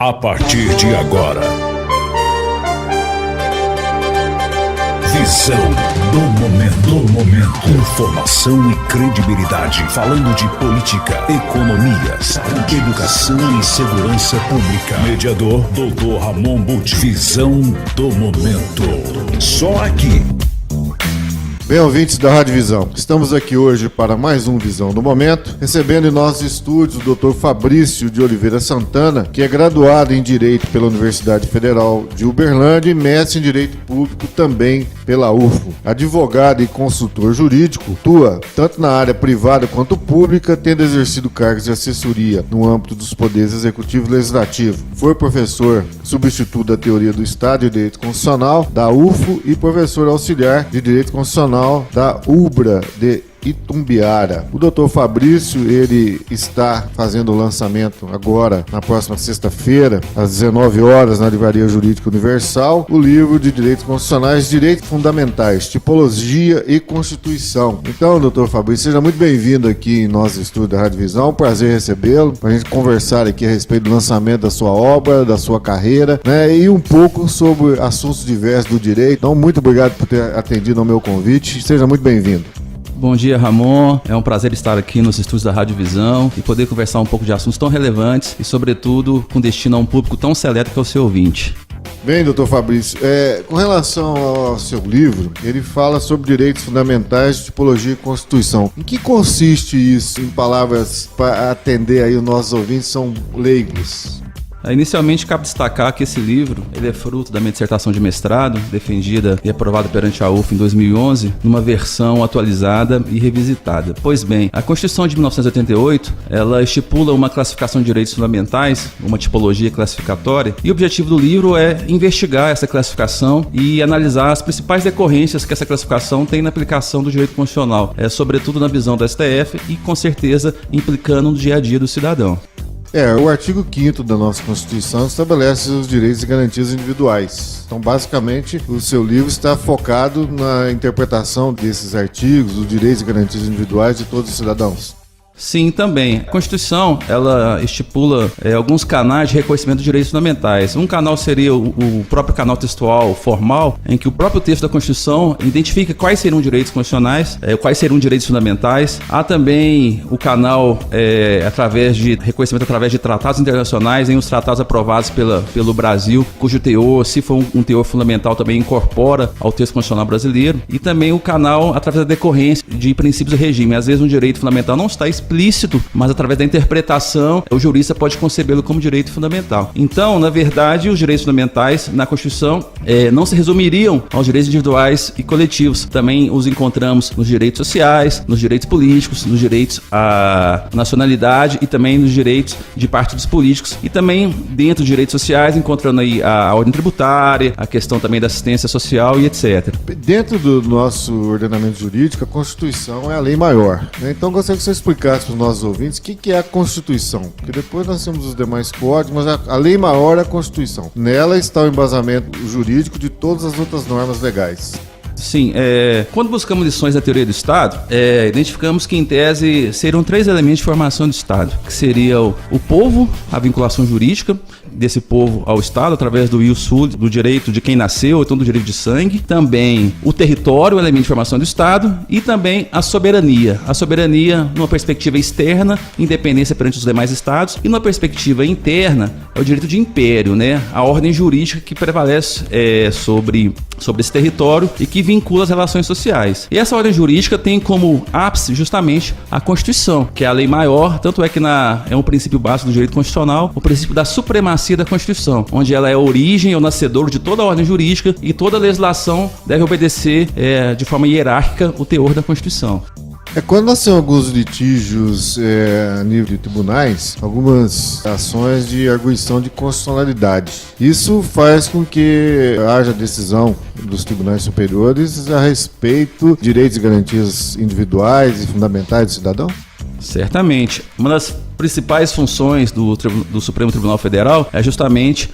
A partir de agora, visão do momento. Informação e credibilidade. Falando de política, economia, saúde, educação e segurança pública. Mediador, Dr. Ramon Butti. Visão do momento. Só aqui. Bem, ouvintes da Rádio Visão, estamos aqui hoje para mais um Visão do Momento, recebendo em nossos estúdios o Dr. Fabrício de Oliveira Santana, que é graduado em Direito pela Universidade Federal de Uberlândia e mestre em Direito Público também pela UFO. Advogado e consultor jurídico, atua tanto na área privada quanto pública, tendo exercido cargos de assessoria no âmbito dos poderes executivo e legislativo. Foi professor substituto da Teoria do Estado e Direito Constitucional da UFO e professor auxiliar de Direito Constitucional da UBRA de Itumbiara. O Dr. Fabrício, ele está fazendo o lançamento agora, na próxima sexta-feira, às 19 horas, na Livraria Jurídica Universal, o livro de Direitos Constitucionais, Direitos Fundamentais, Tipologia e Constituição. Então, Dr. Fabrício, seja muito bem-vindo aqui em nosso estúdio da Rádio Visão. É um prazer recebê-lo, para a gente conversar aqui a respeito do lançamento da sua obra, da sua carreira, né, e um pouco sobre assuntos diversos do direito. Então, muito obrigado por ter atendido ao meu convite. Seja muito bem-vindo. Bom dia, Ramon. É um prazer estar aqui nos estúdios da Rádio Visão e poder conversar um pouco de assuntos tão relevantes e, sobretudo, com destino a um público tão seleto que é o seu ouvinte. Bem, doutor Fabrício, com relação ao seu livro, ele fala sobre direitos fundamentais, tipologia e constituição. Em que consiste isso, em palavras para atender aí os nossos ouvintes, são leigos? Inicialmente, cabe destacar que esse livro ele é fruto da minha dissertação de mestrado, defendida e aprovada perante a UF em 2011, numa versão atualizada e revisitada. Pois bem, a Constituição de 1988, ela estipula uma classificação de direitos fundamentais, uma tipologia classificatória, e o objetivo do livro é investigar essa classificação e analisar as principais decorrências que essa classificação tem na aplicação do direito constitucional, sobretudo na visão do STF e, com certeza, implicando no dia a dia do cidadão. O artigo 5º da nossa Constituição estabelece os direitos e garantias individuais. Então, basicamente, o seu livro está focado na interpretação desses artigos, os direitos e garantias individuais de todos os cidadãos. Sim, também. A Constituição, ela estipula alguns canais de reconhecimento de direitos fundamentais. Um canal seria o próprio canal textual formal, em que o próprio texto da Constituição identifica quais seriam direitos constitucionais, quais seriam direitos fundamentais. Há também o canal através de reconhecimento através de tratados internacionais, em os tratados aprovados pelo Brasil, cujo teor, se for um teor fundamental, também incorpora ao texto constitucional brasileiro. E também o canal através da decorrência de princípios de regime. Às vezes um direito fundamental não está explícito, mas através da interpretação, o jurista pode concebê-lo como direito fundamental. Então, na verdade, os direitos fundamentais na Constituição não se resumiriam aos direitos individuais e coletivos. Também os encontramos nos direitos sociais, nos direitos políticos, nos direitos à nacionalidade e também nos direitos de partidos políticos. E também, dentro dos direitos sociais, encontrando aí a ordem tributária, a questão também da assistência social e etc. Dentro do nosso ordenamento jurídico, a Constituição é a lei maior, né? Então, gostaria que você explicasse para os nossos ouvintes o que é a Constituição, porque depois nós temos os demais códigos, mas a lei maior é a Constituição. Nela está o embasamento jurídico de todas as outras normas legais. Sim, quando buscamos lições da teoria do Estado, identificamos que, em tese, seriam 3 elementos de formação do Estado, que seria o povo, a vinculação jurídica desse povo ao Estado, através do ius soli, do direito de quem nasceu, ou então do direito de sangue, também o território, o elemento de formação do Estado, e também a soberania. A soberania, numa perspectiva externa, independência perante os demais Estados, e numa perspectiva interna, é o direito de império, né? A ordem jurídica que prevalece sobre esse território e que vincula as relações sociais. E essa ordem jurídica tem como ápice justamente a Constituição, que é a lei maior, tanto é que é um princípio básico do direito constitucional, o princípio da supremacia da Constituição, onde ela é a origem, é o nascedor de toda a ordem jurídica e toda a legislação deve obedecer de forma hierárquica o teor da Constituição. Quando nós temos alguns litígios a nível de tribunais, algumas ações de arguição de constitucionalidade. Isso faz com que haja decisão dos tribunais superiores a respeito de direitos e garantias individuais e fundamentais do cidadão? Certamente. Uma das principais funções do Supremo Tribunal Federal é justamente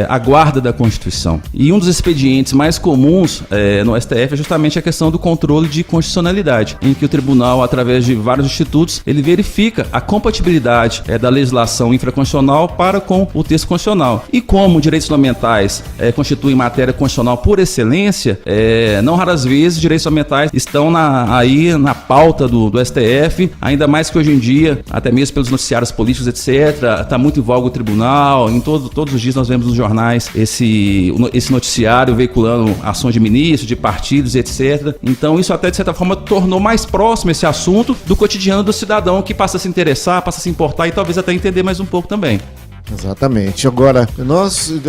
a guarda da Constituição. E um dos expedientes mais comuns no STF é justamente a questão do controle de constitucionalidade, em que o tribunal, através de vários institutos, ele verifica a compatibilidade da legislação infraconstitucional para com o texto constitucional. E como direitos fundamentais constituem matéria constitucional por excelência, não raras vezes direitos fundamentais estão aí na pauta do STF, ainda mais que hoje em dia, até mesmo pelos noticiários políticos, etc., está muito em voga o tribunal. Todos os dias nós vemos nos jornais esse noticiário veiculando ações de ministros, de partidos, etc. Então isso até de certa forma tornou mais próximo esse assunto do cotidiano do cidadão, que passa a se interessar, passa a se importar e talvez até entender mais um pouco também. Exatamente. Agora,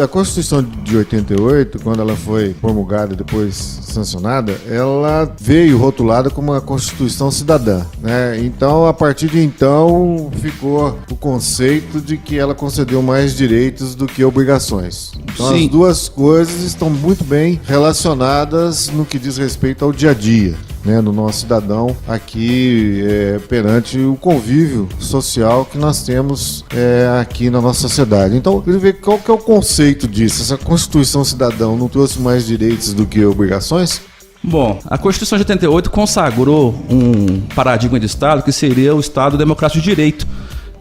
a Constituição de 88, quando ela foi promulgada e depois sancionada, ela veio rotulada como uma Constituição cidadã, né? Então, a partir de então, ficou o conceito de que ela concedeu mais direitos do que obrigações. Então, Sim. As duas coisas estão muito bem relacionadas no que diz respeito ao dia a dia, né, no nosso cidadão aqui perante o convívio social que nós temos aqui na nossa sociedade. Então, eu queria ver qual que é o conceito disso. Essa Constituição Cidadão não trouxe mais direitos do que obrigações? Bom, a Constituição de 88 consagrou um paradigma de Estado que seria o Estado democrático de direito,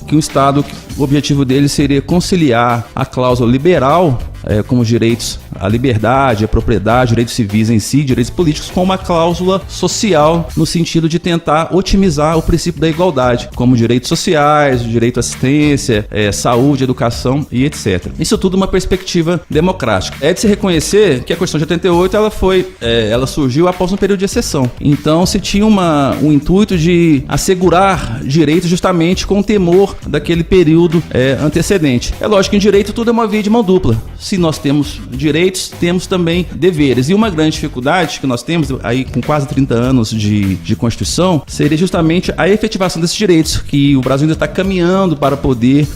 que o objetivo dele seria conciliar a cláusula liberal, como os direitos à liberdade, à propriedade, direitos civis em si, direitos políticos, com uma cláusula social no sentido de tentar otimizar o princípio da igualdade, como direitos sociais, direito à assistência, saúde, educação e etc. Isso tudo uma perspectiva democrática. É de se reconhecer que a Constituição de 88 ela surgiu após um período de exceção. Então se tinha um intuito de assegurar direitos justamente com o temor daquele período antecedente. É lógico que em direito tudo é uma via de mão dupla. Se nós temos direitos, temos também deveres. E uma grande dificuldade que nós temos aí com quase 30 anos de Constituição seria justamente a efetivação desses direitos, que o Brasil ainda está caminhando para poder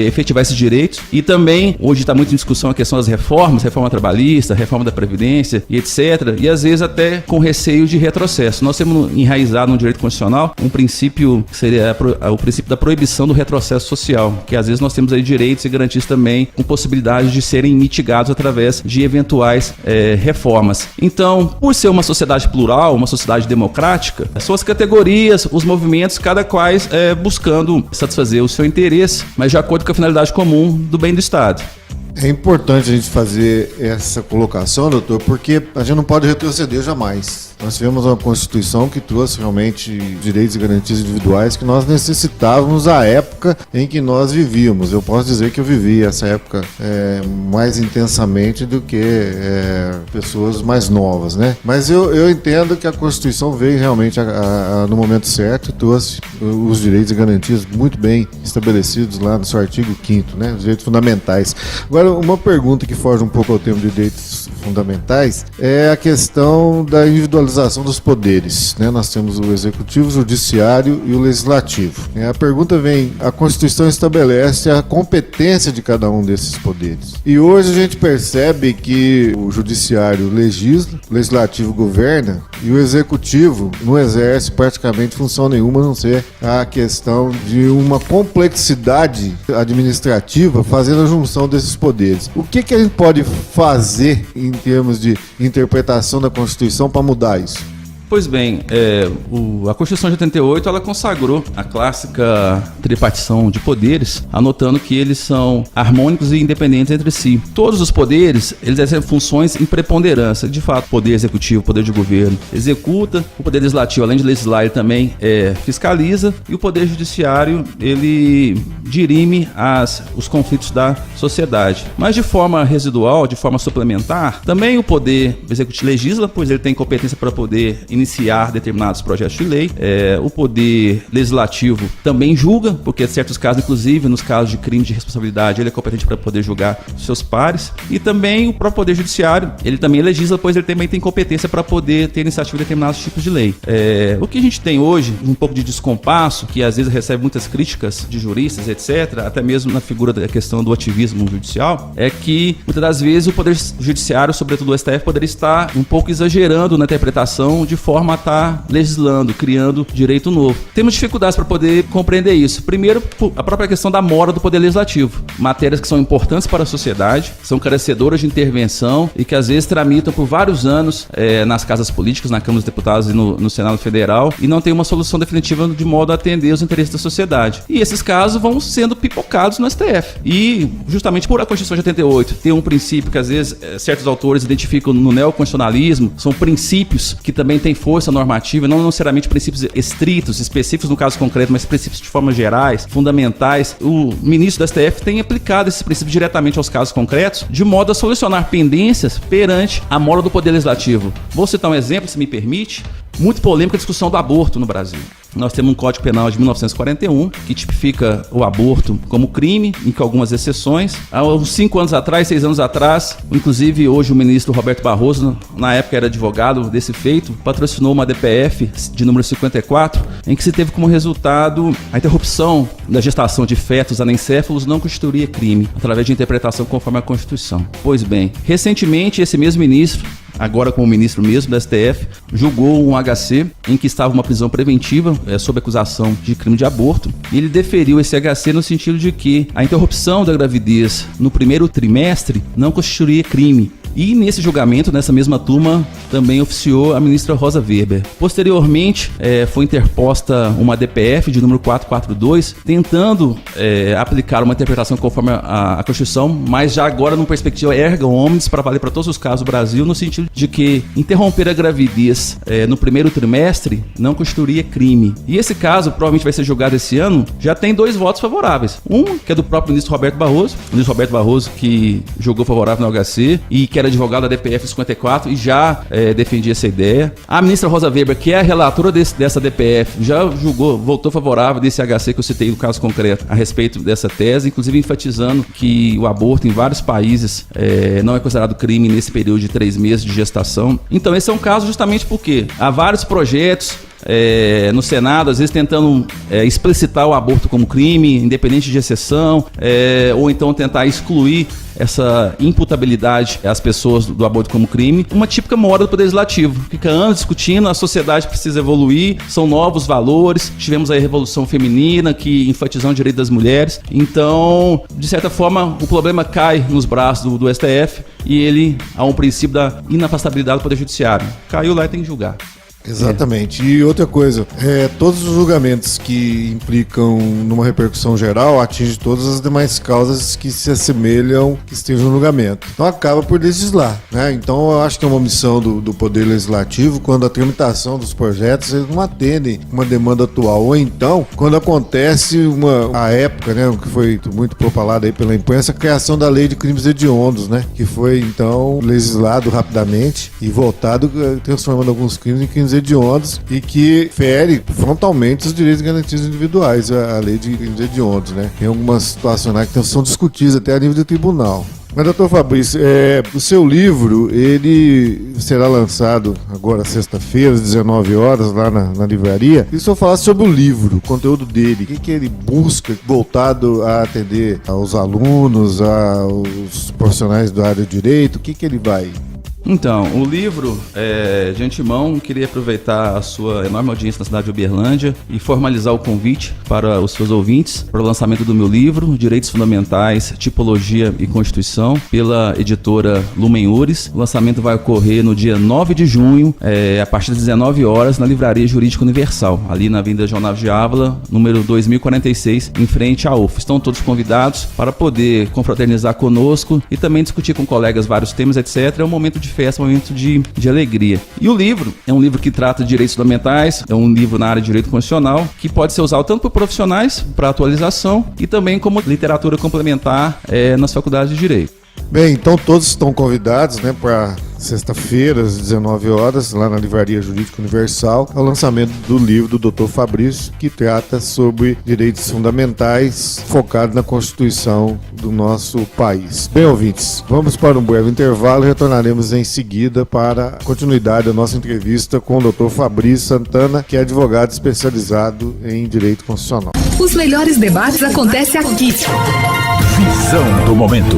efetivar esses direitos. E também, hoje está muito em discussão a questão das reformas, reforma trabalhista, reforma da Previdência e etc. E às vezes até com receio de retrocesso. Nós temos enraizado no direito constitucional um princípio que seria o princípio da proibição do retrocesso social, que às vezes nós temos aí direitos e garantias também com possibilidade de serem mitigados através de eventuais reformas. Então, por ser uma sociedade plural, uma sociedade democrática, as suas categorias, os movimentos, cada qual buscando satisfazer o seu interesse, mas de acordo com a finalidade comum do bem do Estado. É importante a gente fazer essa colocação, doutor, porque a gente não pode retroceder jamais. Nós tivemos uma Constituição que trouxe realmente direitos e garantias individuais que nós necessitávamos à época em que nós vivíamos. Eu posso dizer que eu vivi essa época mais intensamente do que pessoas mais novas, né? Mas eu entendo que a Constituição veio realmente no momento certo e trouxe os direitos e garantias muito bem estabelecidos lá no seu artigo 5º, né? Os direitos fundamentais. Agora, uma pergunta que foge um pouco ao tema de direitos fundamentais é a questão da individualização dos poderes, né? Nós temos o executivo, o judiciário e o legislativo. A pergunta vem: a Constituição estabelece a competência de cada um desses poderes. E hoje a gente percebe que o judiciário legisla, o legislativo governa e o executivo não exerce praticamente função nenhuma, a não ser a questão de uma complexidade administrativa fazendo a junção desses poderes. O que a gente pode fazer em termos de interpretação da Constituição para mudar isso? Pois bem, a Constituição de 88 ela consagrou a clássica tripartição de poderes, anotando que eles são harmônicos e independentes entre si. Todos os poderes, eles exercem funções em preponderância. De fato, o poder executivo, o poder de governo, executa. O poder legislativo, além de legislar, ele também fiscaliza. E o poder judiciário, ele dirime os conflitos da sociedade. Mas de forma residual, de forma suplementar, também o poder executivo legisla, pois ele tem competência para poder iniciar determinados projetos de lei. O poder legislativo também julga, porque em certos casos, inclusive nos casos de crime de responsabilidade, ele é competente para poder julgar seus pares. E também o próprio poder judiciário, ele também legisla, pois ele também tem competência para poder ter iniciativa de determinados tipos de lei. O que a gente tem hoje, um pouco de descompasso, que às vezes recebe muitas críticas de juristas, etc., até mesmo na figura da questão do ativismo judicial, é que muitas das vezes o poder judiciário, sobretudo o STF, poderia estar um pouco exagerando na interpretação de forma forma a estar legislando, criando direito novo. Temos dificuldades para poder compreender isso. Primeiro, a própria questão da mora do Poder Legislativo. Matérias que são importantes para a sociedade, são carecedoras de intervenção e que às vezes tramitam por vários anos nas casas políticas, na Câmara dos Deputados e no Senado Federal, e não tem uma solução definitiva de modo a atender os interesses da sociedade. E esses casos vão sendo pipocados no STF. E justamente por a Constituição de 88 ter um princípio que às vezes certos autores identificam no neoconstitucionalismo, são princípios que também têm força normativa, não necessariamente princípios estritos, específicos no caso concreto, mas princípios de forma gerais, fundamentais. O ministro do STF tem aplicado esses princípios diretamente aos casos concretos, de modo a solucionar pendências perante a mora do Poder Legislativo. Vou citar um exemplo, se me permite. Muito polêmica a discussão do aborto no Brasil. Nós temos um Código Penal de 1941 que tipifica o aborto como crime, com algumas exceções. Há uns 5 anos atrás, 6 anos atrás, inclusive hoje o ministro Roberto Barroso, na época era advogado desse feito, patrocinou uma DPF de número 54, em que se teve como resultado a interrupção da gestação de fetos anencéfalos não constituiria crime, através de interpretação conforme a Constituição. Pois bem, recentemente esse mesmo ministro, agora como ministro mesmo da STF, julgou um HC em que estava uma prisão preventiva sob acusação de crime de aborto. E ele deferiu esse HC no sentido de que a interrupção da gravidez no primeiro trimestre não constituiria crime. E nesse julgamento, nessa mesma turma, também oficiou a ministra Rosa Weber. Posteriormente, foi interposta uma DPF de número 442, tentando aplicar uma interpretação conforme a Constituição, mas já agora numa perspectiva erga omnes, para valer para todos os casos do Brasil, no sentido de que interromper a gravidez no primeiro trimestre não constituiria crime. E esse caso, provavelmente vai ser julgado esse ano, já tem 2 votos favoráveis. Um, que é do próprio ministro Roberto Barroso, o ministro Roberto Barroso, que julgou favorável no HC e que era advogado da DPF 54 e já defendia essa ideia. A ministra Rosa Weber, que é a relatora dessa DPF, já julgou, votou favorável desse HC que eu citei no caso concreto a respeito dessa tese, inclusive enfatizando que o aborto em vários países não é considerado crime nesse período de 3 meses de gestação. Então esse é um caso justamente porque há vários projetos no Senado, às vezes tentando explicitar o aborto como crime, independente de exceção, ou então tentar excluir essa imputabilidade às pessoas do aborto como crime, uma típica mora do Poder Legislativo. Fica anos discutindo, a sociedade precisa evoluir, são novos valores, tivemos aí a Revolução Feminina, que enfatizou o direito das mulheres, então, de certa forma, o problema cai nos braços do STF e ele há um princípio da inafastabilidade do Poder Judiciário. Caiu lá e tem que julgar. Exatamente. E outra coisa, todos os julgamentos que implicam numa repercussão geral atingem todas as demais causas que se assemelham que estejam no julgamento. Então acaba por legislar, né? Então eu acho que é uma missão do Poder Legislativo quando a tramitação dos projetos eles não atendem uma demanda atual. Ou então, quando acontece a época, né, que foi muito propalada aí pela imprensa, a criação da Lei de Crimes Hediondos, né? Que foi então legislado rapidamente e votado, transformando alguns crimes em crimes hediondos e que fere frontalmente os direitos e garantias individuais, a lei de crimes hediondos, né? Tem algumas situações que são discutidas até a nível do tribunal. Mas, doutor Fabrício, o seu livro, ele será lançado agora sexta-feira, às 19 horas, lá na livraria. E se eu falasse sobre o livro, o conteúdo dele, o que ele busca voltado a atender aos alunos, aos profissionais da área de direito, o que ele vai... Então, o livro, de antemão, queria aproveitar a sua enorme audiência na cidade de Uberlândia e formalizar o convite para os seus ouvintes para o lançamento do meu livro, Direitos Fundamentais, Tipologia e Constituição, pela editora Lumen Ures. O lançamento vai ocorrer no dia 9 de junho, a partir das 19 horas, na Livraria Jurídica Universal, ali na Avenida João Naves de Ávila, número 2046, em frente à UF. Estão todos convidados para poder confraternizar conosco e também discutir com colegas vários temas, etc. É um momento de festa, um momento de alegria. E o livro é um livro que trata de direitos fundamentais, é um livro na área de direito constitucional, que pode ser usado tanto por profissionais, para atualização, e também como literatura complementar nas faculdades de direito. Bem, então todos estão convidados, né, para sexta-feira, às 19 horas, lá na Livraria Jurídica Universal, ao lançamento do livro do Dr. Fabrício, que trata sobre direitos fundamentais, focado na Constituição do nosso país. Bem, ouvintes, vamos para um breve intervalo e retornaremos em seguida para a continuidade da nossa entrevista com o Dr. Fabrício Santana, que é advogado especializado em direito constitucional. Os melhores debates acontecem aqui. Visão do momento.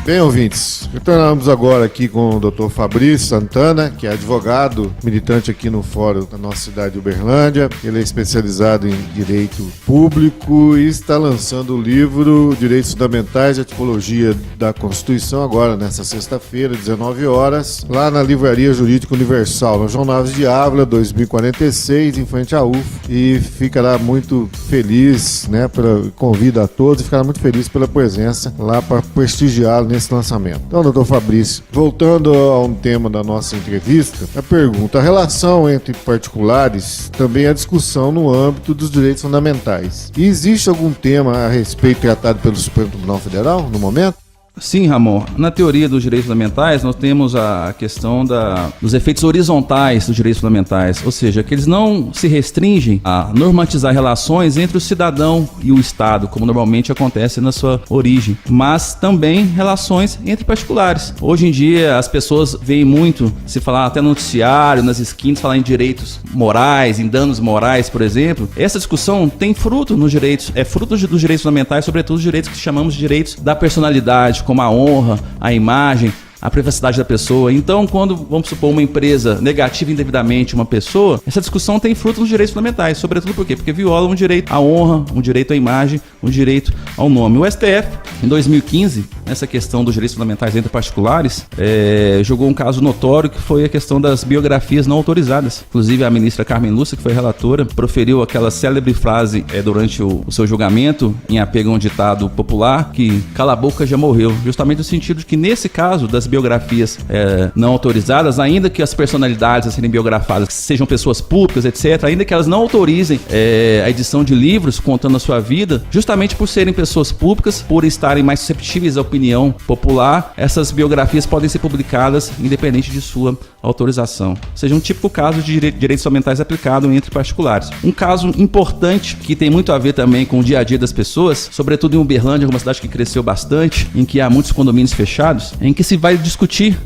Bem, ouvintes, retornamos agora aqui com o Dr. Fabrício Santana, que é advogado, militante aqui no Fórum da nossa cidade de Uberlândia. Ele é especializado em Direito Público e está lançando o livro Direitos Fundamentais e a Tipologia da Constituição, agora nessa sexta-feira, 19 horas, lá na Livraria Jurídica Universal, na João Naves de Ávila, 2046, em frente à UF. E ficará muito feliz, né, convida a todos e ficará muito feliz pela presença lá para prestigiá-lo nesse lançamento. Então, doutor Fabrício, voltando a um tema da nossa entrevista, a pergunta: a relação entre particulares também é discussão no âmbito dos direitos fundamentais. E existe algum tema a respeito tratado pelo Supremo Tribunal Federal no momento? Sim, Ramon. Na teoria dos direitos fundamentais, nós temos a questão dos efeitos horizontais dos direitos fundamentais, ou seja, que eles não se restringem a normatizar relações entre o cidadão e o Estado, como normalmente acontece na sua origem, mas também relações entre particulares. Hoje em dia, as pessoas veem muito se falar até no noticiário, nas esquinas, falar em direitos morais, em danos morais, por exemplo. Essa discussão tem fruto nos direitos, fruto dos direitos fundamentais, sobretudo os direitos que chamamos de direitos da personalidade, como a honra, a imagem, a privacidade da pessoa. Então, quando, vamos supor, uma empresa negativa indevidamente uma pessoa, essa discussão tem fruto nos direitos fundamentais. Sobretudo por quê? Porque viola um direito à honra, um direito à imagem, um direito ao nome. O STF, em 2015, nessa questão dos direitos fundamentais entre particulares, jogou um caso notório que foi a questão das biografias não autorizadas. Inclusive, a ministra Carmen Lúcia, que foi relatora, proferiu aquela célebre frase durante o seu julgamento, em apego a um ditado popular, que cala a boca já morreu. Justamente no sentido de que, nesse caso das biografias não autorizadas, ainda que as personalidades a serem biografadas sejam pessoas públicas, etc., ainda que elas não autorizem a edição de livros contando a sua vida, justamente por serem pessoas públicas, por estarem mais susceptíveis à opinião popular, essas biografias podem ser publicadas independente de sua autorização. Ou seja, um típico caso de direitos fundamentais aplicado entre particulares. Um caso importante que tem muito a ver também com o dia a dia das pessoas, sobretudo em Uberlândia, uma cidade que cresceu bastante, em que há muitos condomínios fechados, em que se vai discutir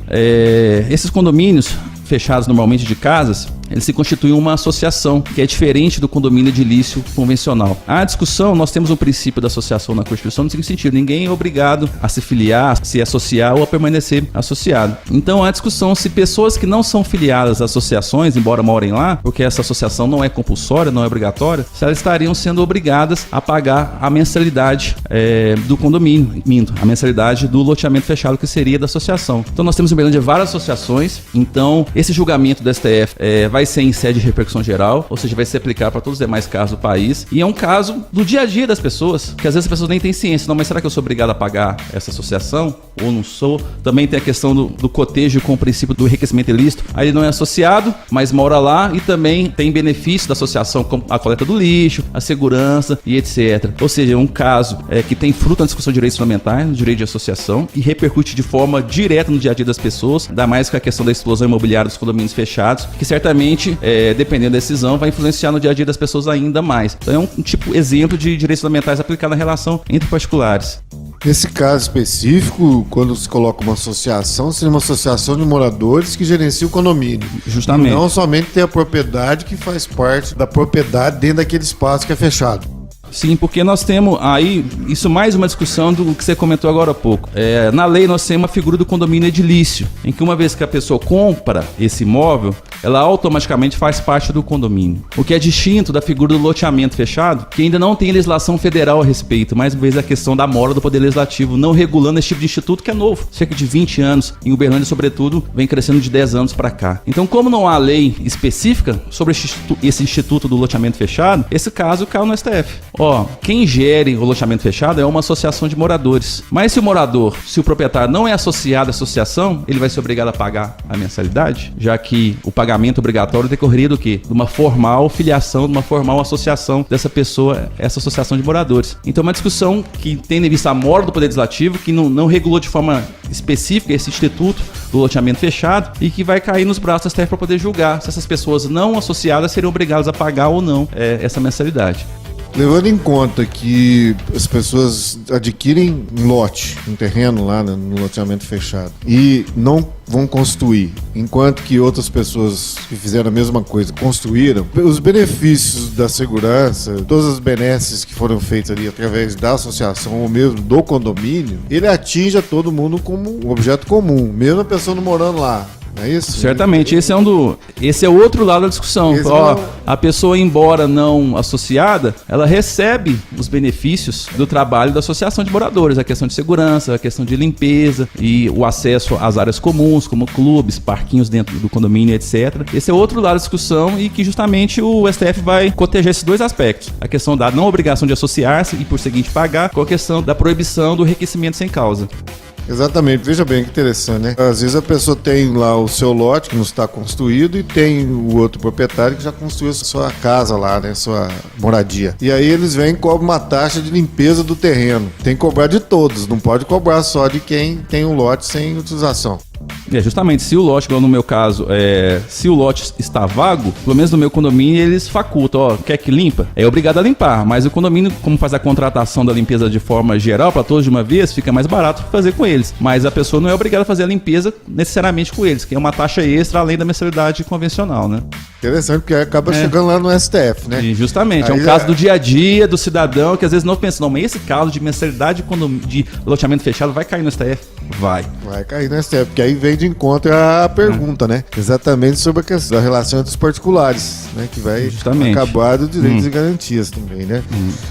esses condomínios fechados normalmente de casas, eles se constituem uma associação, que é diferente do condomínio edilício convencional. A discussão, nós temos um princípio da associação na Constituição no seguinte sentido: ninguém é obrigado a se filiar, se associar ou a permanecer associado. Então, a discussão se pessoas que não são filiadas a associações, embora morem lá, porque essa associação não é compulsória, não é obrigatória, se elas estariam sendo obrigadas a pagar a mensalidade do condomínio, a mensalidade do loteamento fechado, que seria da associação. Então, nós temos em Uberlândia várias associações. Então, esse julgamento do STF vai ser em sede de repercussão geral, ou seja, vai ser aplicado para todos os demais casos do país. E é um caso do dia a dia das pessoas, que às vezes as pessoas nem têm ciência. Não, mas será que eu sou obrigado a pagar essa associação? Ou não sou? Também tem a questão do cotejo com o princípio do enriquecimento ilícito. Aí ele não é associado, mas mora lá e também tem benefício da associação, como a coleta do lixo, a segurança e etc. Ou seja, é um caso que tem fruto na discussão de direitos fundamentais, no direito de associação, e repercute de forma direta no dia a dia das pessoas, ainda mais com a questão da explosão imobiliária dos condomínios fechados, que certamente, dependendo da decisão, vai influenciar no dia a dia das pessoas ainda mais. Então é um tipo exemplo de direitos fundamentais aplicado na relação entre particulares. Nesse caso específico, quando se coloca uma associação, seria uma associação de moradores que gerencia o condomínio. Justamente. Não somente ter a propriedade que faz parte da propriedade dentro daquele espaço que é fechado. Sim, porque nós temos aí, isso mais uma discussão do que você comentou agora há pouco. Na lei nós temos a figura do condomínio edilício, em que uma vez que a pessoa compra esse imóvel, ela automaticamente faz parte do condomínio. O que é distinto da figura do loteamento fechado, que ainda não tem legislação federal a respeito, mais uma vez a questão da mora do Poder Legislativo, não regulando esse tipo de instituto que é novo, cerca de 20 anos, em Uberlândia sobretudo, vem crescendo de 10 anos para cá. Então, como não há lei específica sobre esse instituto do loteamento fechado, esse caso caiu no STF. Quem gere o loteamento fechado é uma associação de moradores. Mas se o proprietário não é associado à associação, ele vai ser obrigado a pagar a mensalidade, já que o pagamento obrigatório decorreria do quê? De uma formal filiação, de uma formal associação dessa pessoa, essa associação de moradores. Então é uma discussão que tem em vista a mora do Poder Legislativo, que não regulou de forma específica esse instituto do loteamento fechado e que vai cair nos braços da STF para poder julgar se essas pessoas não associadas seriam obrigadas a pagar ou não essa mensalidade. Levando em conta que as pessoas adquirem um lote, um terreno lá no loteamento fechado e não vão construir, enquanto que outras pessoas que fizeram a mesma coisa construíram, os benefícios da segurança, todas as benesses que foram feitas ali através da associação ou mesmo do condomínio, ele atinge a todo mundo como um objeto comum, mesmo a pessoa não morando lá. É isso? Certamente, esse é o outro lado da discussão. A pessoa, embora não associada, ela recebe os benefícios do trabalho da associação de moradores, a questão de segurança, a questão de limpeza e o acesso às áreas comuns, como clubes, parquinhos dentro do condomínio, etc. Esse é outro lado da discussão e que justamente o STF vai cotejar esses dois aspectos. A questão da não obrigação de associar-se e, por seguinte, pagar, com a questão da proibição do enriquecimento sem causa. Exatamente, veja bem que interessante, né? Às vezes a pessoa tem lá o seu lote que não está construído e tem o outro proprietário que já construiu a sua casa lá, né? Sua moradia. E aí eles vêm e cobram uma taxa de limpeza do terreno. Tem que cobrar de todos, não pode cobrar só de quem tem um lote sem utilização. Justamente, se o lote, igual no meu caso, se o lote está vago, pelo menos no meu condomínio, eles facultam, quer que limpa? É obrigado a limpar, mas o condomínio, como faz a contratação da limpeza de forma geral, para todos de uma vez, fica mais barato fazer com eles. Mas a pessoa não é obrigada a fazer a limpeza necessariamente com eles, que é uma taxa extra além da mensalidade convencional, né? Interessante, porque acaba chegando lá no STF, né? E justamente, aí é um caso do dia a dia, do cidadão, que às vezes não pensa, não, mas esse caso de mensalidade de loteamento fechado vai cair no STF? Vai cair no STF, porque aí vem de encontro a pergunta, né? Exatamente sobre a questão da relação entre os particulares, né? Que vai acabar dos direitos e garantias também, né?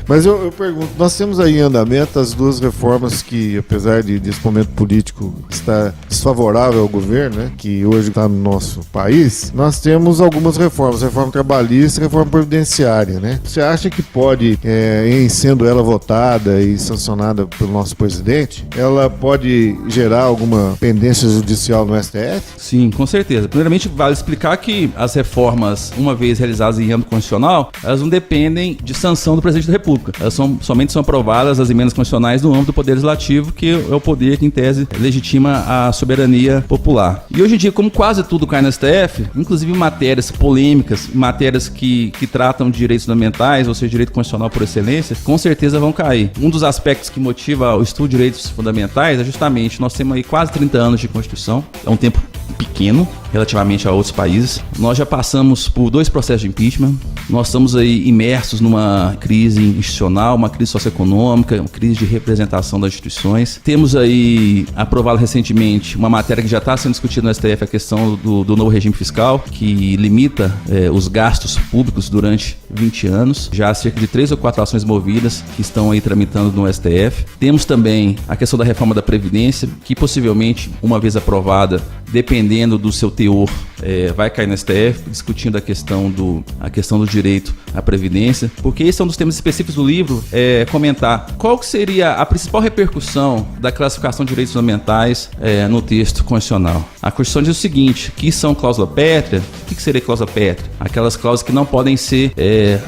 Mas eu pergunto, nós temos aí em andamento as duas reformas que, apesar desse momento político estar desfavorável ao governo, né? Que hoje está no nosso país, nós temos algumas reformas, reforma trabalhista e reforma previdenciária, né? Você acha que pode, em sendo ela votada e sancionada pelo nosso presidente, ela pode gerar alguma pendência judicial no STF? Sim, com certeza. Primeiramente, vale explicar que as reformas, uma vez realizadas em âmbito constitucional, elas não dependem de sanção do presidente da República. Elas somente são aprovadas as emendas constitucionais no âmbito do Poder Legislativo, que é o poder que, em tese, legitima a soberania popular. E hoje em dia, como quase tudo cai no STF, inclusive matérias polêmicas, matérias que tratam de direitos fundamentais, ou seja, direito constitucional por excelência, com certeza vão cair. Um dos aspectos que motiva o estudo de direitos fundamentais é justamente, nós temos aí quase 30 anos de Constituição, é um tempo pequeno relativamente a outros países. Nós já passamos por 2 processos de impeachment, nós estamos aí imersos numa crise institucional, uma crise socioeconômica, uma crise de representação das instituições. Temos aí aprovado recentemente uma matéria que já está sendo discutida no STF, a questão do novo regime fiscal, que limita os gastos públicos durante 20 anos. Já há cerca de 3 ou 4 ações movidas que estão aí tramitando no STF. Temos também a questão da reforma da Previdência, que possivelmente, uma vez aprovada, dependendo do seu teor, vai cair no STF, discutindo a questão do direito à Previdência, porque esse é um dos temas específicos do livro, comentar qual que seria a principal repercussão da classificação de direitos fundamentais no texto constitucional. A Constituição diz o seguinte, que são cláusula pétrea. O que seria cláusula pétrea? Aquelas cláusulas que não podem ser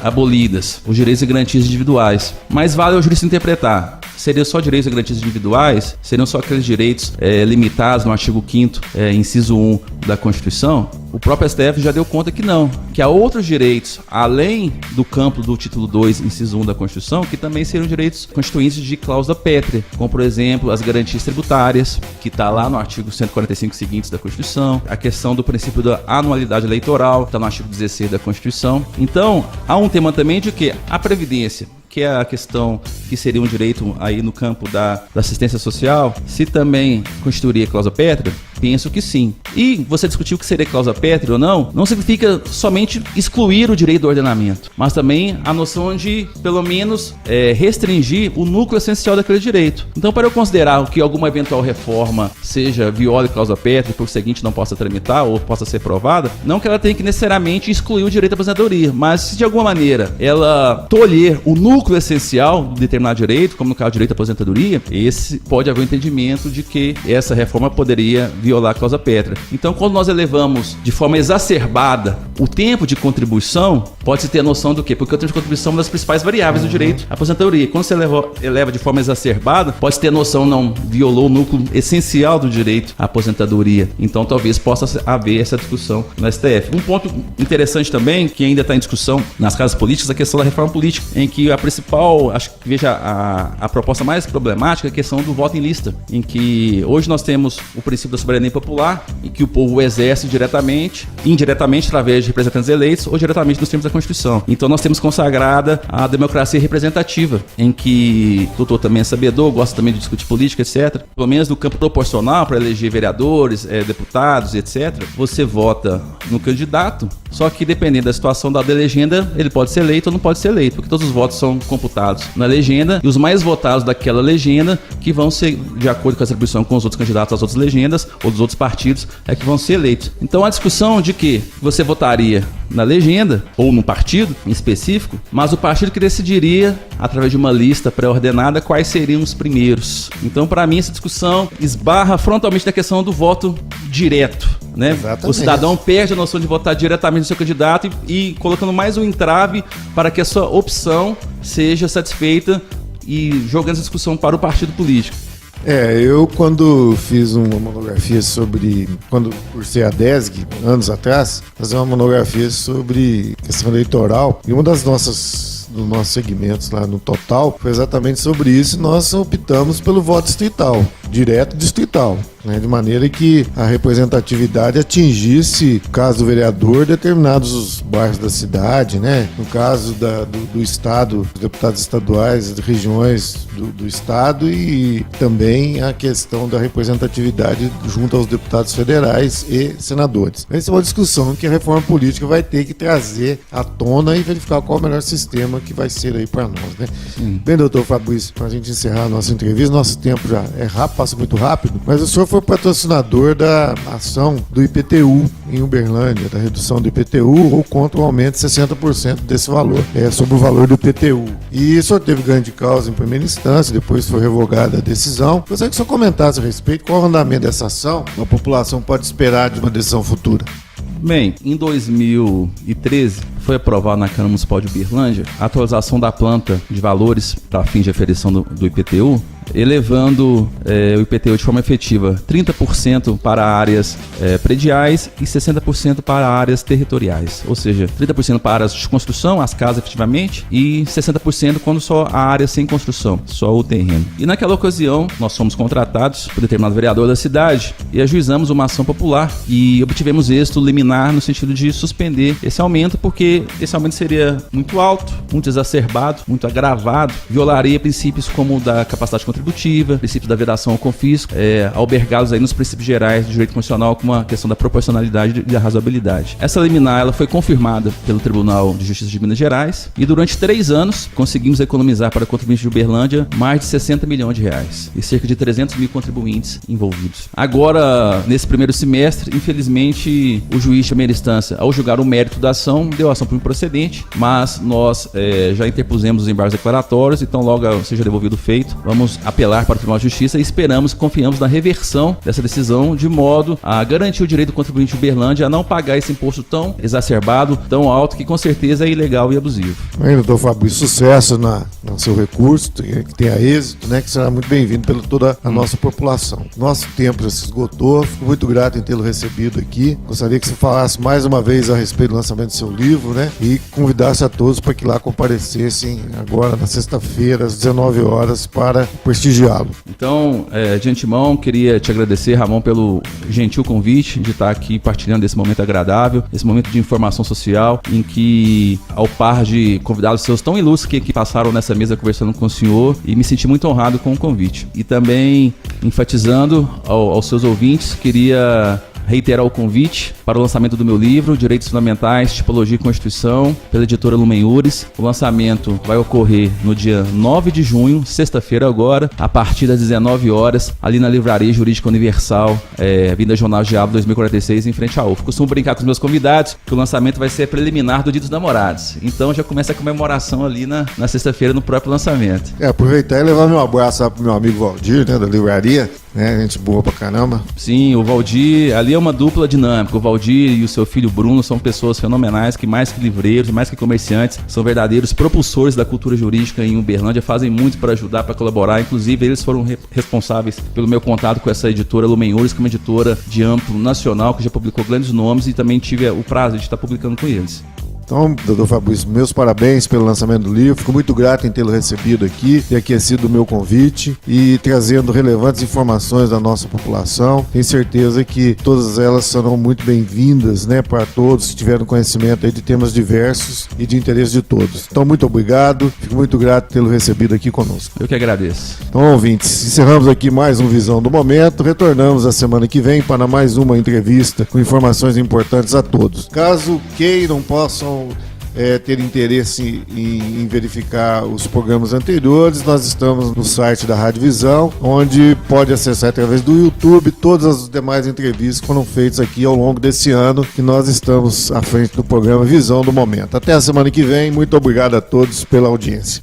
abolidas, os direitos e garantias individuais. Mas vale ao jurista interpretar. Seriam só direitos e garantias individuais? Seriam só aqueles direitos limitados no artigo 5º, inciso 1 da Constituição? O próprio STF já deu conta que não, que há outros direitos, além do campo do título 2, inciso 1 da Constituição, que também seriam direitos constituintes de cláusula pétrea, como, por exemplo, as garantias tributárias, que está lá no artigo 145 seguintes da Constituição, a questão do princípio da anualidade eleitoral, está no artigo 16 da Constituição. Então, há um tema também de que a Previdência, que é a questão que seria um direito aí no campo da assistência social, se também constituiria cláusula pétrea, penso que sim. E você discutiu o que seria cláusula pétrea ou não significa somente excluir o direito do ordenamento, mas também a noção de, pelo menos, restringir o núcleo essencial daquele direito. Então, para eu considerar que alguma eventual reforma viole cláusula pétrea, por seguinte não possa tramitar ou possa ser aprovada, não que ela tenha que necessariamente excluir o direito à aposentadoria, mas se de alguma maneira ela tolher o núcleo essencial de determinado direito, como no caso do direito à aposentadoria, esse pode haver um entendimento de que essa reforma poderia violar a causa pétrea. Então, quando nós elevamos de forma exacerbada o tempo de contribuição, pode-se ter a noção do quê? Porque o tempo de contribuição é uma das principais variáveis do direito à aposentadoria. Quando você eleva de forma exacerbada, pode-se ter a noção, não violou o núcleo essencial do direito à aposentadoria. Então, talvez possa haver essa discussão no STF. Um ponto interessante também, que ainda está em discussão nas casas políticas, é a questão da reforma política, em que a principal, acho que veja a proposta mais problemática é a questão do voto em lista, em que hoje nós temos o princípio da soberania popular, em que o povo exerce diretamente, indiretamente, através de representantes eleitos ou diretamente nos termos da Constituição. Então nós temos consagrada a democracia representativa, em que o doutor também é sabedor, gosta também de discutir política, etc. Pelo menos no campo proporcional, para eleger vereadores, deputados, etc. Você vota no candidato, só que dependendo da situação da legenda, ele pode ser eleito ou não pode ser eleito, porque todos os votos são computados na legenda e os mais votados daquela legenda, que vão ser, de acordo com a atribuição com os outros candidatos às outras legendas ou dos outros partidos, é que vão ser eleitos. Então a discussão de que você votaria na legenda ou no partido em específico, mas o partido que decidiria, através de uma lista pré-ordenada, quais seriam os primeiros. Então, para mim, essa discussão esbarra frontalmente na questão do voto direto, né? O cidadão perde a noção de votar diretamente no seu candidato e colocando mais um entrave para que a sua opção seja satisfeita e jogando essa discussão para o partido político. Eu quando fiz uma monografia sobre, quando cursei a DESG, anos atrás, fazer uma monografia sobre questão eleitoral, e uma das dos nossos segmentos lá no Total foi exatamente sobre isso, e nós optamos pelo voto distrital, direto distrital, né, de maneira que a representatividade atingisse, no caso do vereador, determinados os bairros da cidade, né, no caso do estado, os deputados estaduais, as regiões do estado, e também a questão da representatividade junto aos deputados federais e senadores. Essa é uma discussão que a reforma política vai ter que trazer à tona e verificar qual é o melhor sistema que vai ser aí para nós, né? Bem, doutor Fabrício, para a gente encerrar a nossa entrevista, nosso tempo já é rápido, passa muito rápido, mas o senhor foi patrocinador da ação do IPTU em Uberlândia, da redução do IPTU ou contra o aumento de 60% desse valor, sobre o valor do IPTU. E o senhor teve ganho de causa em primeira instância, depois foi revogada a decisão. Gostaria que o senhor comentasse a respeito qual é o andamento dessa ação, a população pode esperar de uma decisão futura. Bem, em 2013 foi aprovado na Câmara Municipal de Uberlândia a atualização da planta de valores para fins de aferição do IPTU, elevando o IPTU de forma efetiva 30% para áreas prediais e 60% para áreas territoriais, ou seja, 30% para áreas de construção, as casas efetivamente, e 60% quando só a área sem construção, só o terreno. E naquela ocasião nós fomos contratados por determinado vereador da cidade e ajuizamos uma ação popular e obtivemos êxito liminar no sentido de suspender esse aumento, porque esse aumento seria muito alto, muito exacerbado, muito agravado, violaria princípios como o da capacidade contributiva, princípios da vedação ao confisco, albergados aí nos princípios gerais do direito constitucional, como a questão da proporcionalidade e da razoabilidade. Essa liminar ela foi confirmada pelo Tribunal de Justiça de Minas Gerais e durante 3 anos conseguimos economizar para contribuintes de Uberlândia mais de 60 milhões de reais e cerca de 300 mil contribuintes envolvidos. Agora, nesse primeiro semestre, infelizmente, o juiz de primeira instância, ao julgar o mérito da ação, deu a ação por improcedente, mas nós já interpusemos os embargos declaratórios, então logo seja devolvido o feito, vamos apelar para o Tribunal de Justiça e esperamos, confiamos na reversão dessa decisão, de modo a garantir o direito do contribuinte de Uberlândia a não pagar esse imposto tão exacerbado, tão alto, que com certeza é ilegal e abusivo. Bem, doutor Fabrício, sucesso no seu recurso, que tenha êxito, né, que será muito bem-vindo pela toda a nossa população. Nosso tempo já se esgotou, fico muito grato em tê-lo recebido aqui. Gostaria que você falasse mais uma vez a respeito do lançamento do seu livro, né, e convidasse a todos para que lá comparecessem agora na sexta-feira, às 19 horas, para prestigiá-lo. Então, de antemão, queria te agradecer, Ramon, pelo gentil convite de estar aqui partilhando esse momento agradável, esse momento de informação social, em que, ao par de convidados seus tão ilustres que passaram nessa mesa conversando com o senhor, e me senti muito honrado com o convite. E também, enfatizando aos seus ouvintes, queria reiterar o convite para o lançamento do meu livro, Direitos Fundamentais, Tipologia e Constituição, pela editora Lumen Iuris. O lançamento vai ocorrer no dia 9 de junho, sexta-feira agora, a partir das 19 horas, ali na Livraria Jurídica Universal, Vinda Jornal Diabo 2046, em frente à UF. Costumo brincar com os meus convidados que o lançamento vai ser preliminar do Dia dos Namorados. Então já começa a comemoração ali na sexta-feira, no próprio lançamento. Aproveitar e levar meu abraço para o meu amigo Valdir, né, da livraria. né? Gente boa pra caramba. Sim, o Valdir, ali é uma dupla dinâmica. O Valdir e o seu filho Bruno são pessoas fenomenais que, mais que livreiros, mais que comerciantes, são verdadeiros propulsores da cultura jurídica em Uberlândia, fazem muito para ajudar, para colaborar. Inclusive, eles foram responsáveis pelo meu contato com essa editora Lumenhores, que é uma editora de âmbito nacional, que já publicou grandes nomes, e também tive o prazer de estar publicando com eles. Então, doutor Fabrício, meus parabéns pelo lançamento do livro. Fico muito grato em tê-lo recebido aqui, ter aquecido o meu convite e trazendo relevantes informações da nossa população. Tenho certeza que todas elas serão muito bem-vindas, né, para todos que tiveram conhecimento aí de temas diversos e de interesse de todos. Então, muito obrigado. Fico muito grato em tê-lo recebido aqui conosco. Eu que agradeço. Então, ouvintes, encerramos aqui mais um Visão do Momento. Retornamos a semana que vem para mais uma entrevista com informações importantes a todos. Caso queiram, possam ter interesse em verificar os programas anteriores, nós estamos no site da Rádio Visão, onde pode acessar através do YouTube todas as demais entrevistas que foram feitas aqui ao longo desse ano, que nós estamos à frente do programa Visão do Momento. Até a semana que vem, muito obrigado a todos pela audiência.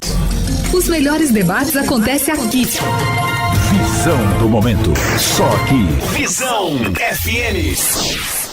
Os melhores debates acontecem aqui. Visão do Momento. Só aqui. Visão FM.